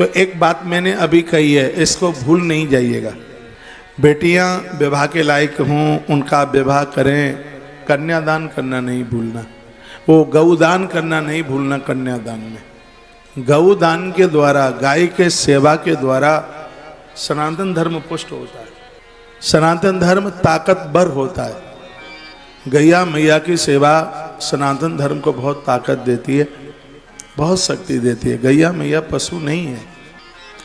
तो एक बात मैंने अभी कही है, इसको भूल नहीं जाइएगा। बेटियां विवाह के लायक हों, उनका विवाह करें, कन्यादान करना नहीं भूलना, वो गौदान करना नहीं भूलना। कन्यादान में गौदान के द्वारा, गाय के सेवा के द्वारा सनातन धर्म पुष्ट होता है, सनातन धर्म ताकतवर होता है। गैया मैया की सेवा सनातन धर्म को बहुत ताकत देती है, बहुत शक्ति देती है। गैया मैया पशु नहीं है,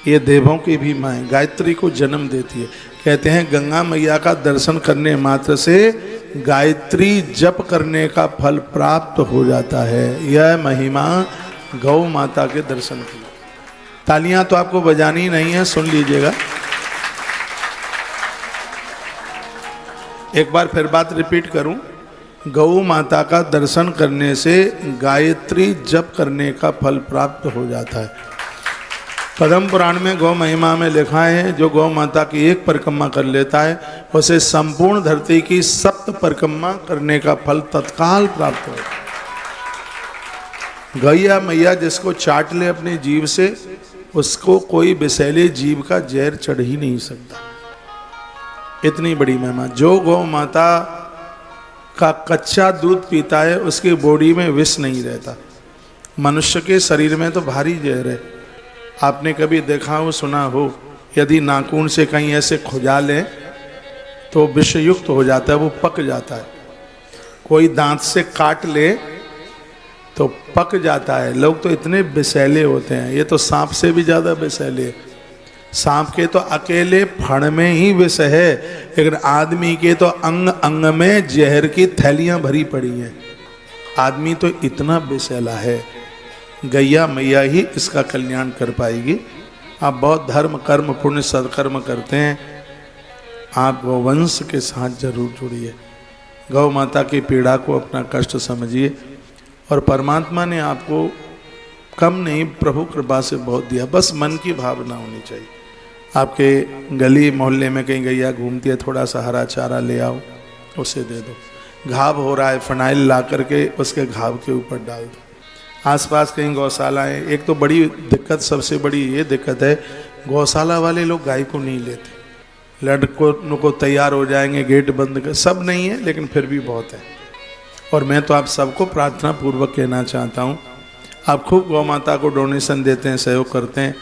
ये देवों की भी माँ है, गायत्री को जन्म देती है। कहते हैं गंगा मैया का दर्शन करने मात्र से गायत्री जप करने का फल प्राप्त हो जाता है। यह महिमा गौ माता के दर्शन की। तालियां तो आपको बजानी नहीं है, सुन लीजिएगा। एक बार फिर बात रिपीट करूं, गौ माता का दर्शन करने से गायत्री जप करने का फल प्राप्त हो जाता है। पद्म पुराण में गौ महिमा में लिखा है, जो गौ माता की एक परिक्रमा कर लेता है उसे संपूर्ण धरती की 7 परिक्रमा करने का फल तत्काल प्राप्त होता है। गैया मैया जिसको चाट ले अपने जीव से, उसको कोई विषैले जीव का जहर चढ़ ही नहीं सकता। इतनी बड़ी महिमा। जो गौ माता का कच्चा दूध पीता है उसकी बॉडी में विष नहीं रहता। मनुष्य के शरीर में तो भारी जहर है। आपने कभी देखा हो, सुना हो, यदि नाखून से कहीं ऐसे खुजा लें तो विषयुक्त हो जाता है, वो पक जाता है। कोई दांत से काट ले तो पक जाता है। लोग तो इतने विषैले होते हैं, ये तो सांप से भी ज़्यादा विषैले। सांप के तो अकेले फण में ही विष है, लेकिन आदमी के तो अंग अंग में जहर की थैलियां भरी पड़ी हैं। आदमी तो इतना विषैला है, गैया मैया ही इसका कल्याण कर पाएगी। आप बहुत धर्म कर्म पुण्य सत्कर्म करते हैं, आप गौवंश के साथ जरूर जुड़िए। गौ माता की पीड़ा को अपना कष्ट समझिए, और परमात्मा ने आपको कम नहीं, प्रभु कृपा से बहुत दिया। बस मन की भावना होनी चाहिए। आपके गली मोहल्ले में कहीं गैया घूमती है, थोड़ा सा हरा चारा ले आओ, उसे दे दो। घाव हो रहा है, फिनाइल ला करके उसके घाव के ऊपर डाल दो। आसपास कहीं गौशालाएं, एक तो बड़ी दिक्कत, सबसे बड़ी ये दिक्कत है, गौशाला वाले लोग गाय को नहीं लेते। लड़कों को तैयार हो जाएंगे, गेट बंद कर, सब नहीं है लेकिन फिर भी बहुत है। और मैं तो आप सबको प्रार्थना पूर्वक कहना चाहता हूँ, आप खूब गौ माता को डोनेशन देते हैं, सहयोग करते हैं।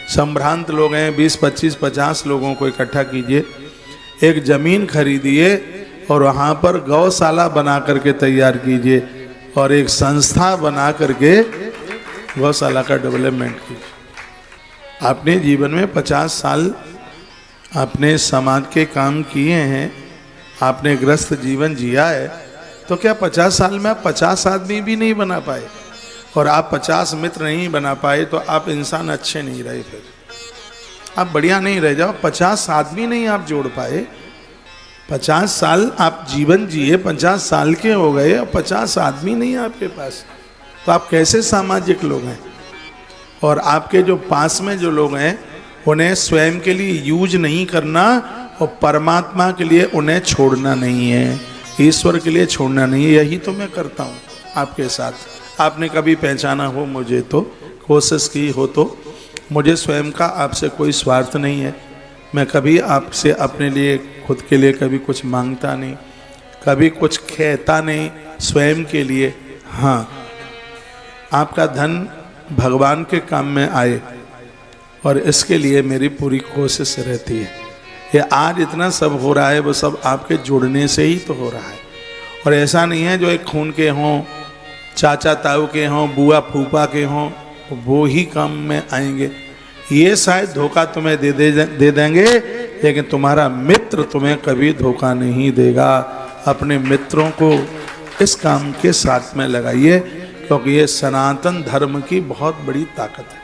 संभ्रांत लोग हैं, 20, 25, 50 लोगों को इकट्ठा कीजिए, एक ज़मीन खरीदिए और वहाँ पर गौशाला बना करके तैयार कीजिए, और एक संस्था बना करके गौशाला का डेवलपमेंट कीजिए। आपने जीवन में 50 साल आपने समाज के काम किए हैं, आपने ग्रस्त जीवन जिया है, तो क्या 50 साल में आप 50 आदमी भी नहीं बना पाए, और आप 50 मित्र नहीं बना पाए, तो आप इंसान अच्छे नहीं रहे, फिर आप बढ़िया नहीं रह जाओ। 50 आदमी नहीं आप जोड़ पाए, 50 साल आप जीवन जिए, 50 साल के हो गए और 50 आदमी नहीं आपके पास, तो आप कैसे सामाजिक लोग हैं। और आपके जो पास में जो लोग हैं, उन्हें स्वयं के लिए यूज नहीं करना, और परमात्मा के लिए उन्हें छोड़ना नहीं है, ईश्वर के लिए छोड़ना नहीं है। यही तो मैं करता हूँ आपके साथ। आपने कभी पहचाना हो मुझे, तो कोशिश की हो, तो मुझे स्वयं का आपसे कोई स्वार्थ नहीं है। मैं कभी आपसे अपने लिए, खुद के लिए कभी कुछ मांगता नहीं, कभी कुछ कहता नहीं स्वयं के लिए। हाँ, आपका धन भगवान के काम में आए, और इसके लिए मेरी पूरी कोशिश रहती है। ये आज इतना सब हो रहा है, वो सब आपके जुड़ने से ही तो हो रहा है। और ऐसा नहीं है जो एक खून के हों, चाचा ताऊ के हों, बुआ फूफा के हों, वो ही काम में आएंगे। ये शायद धोखा तुम्हें दे देंगे, लेकिन तुम्हारा मित्र तुम्हें कभी धोखा नहीं देगा। अपने मित्रों को इस काम के साथ में लगाइए, क्योंकि ये सनातन धर्म की बहुत बड़ी ताकत है।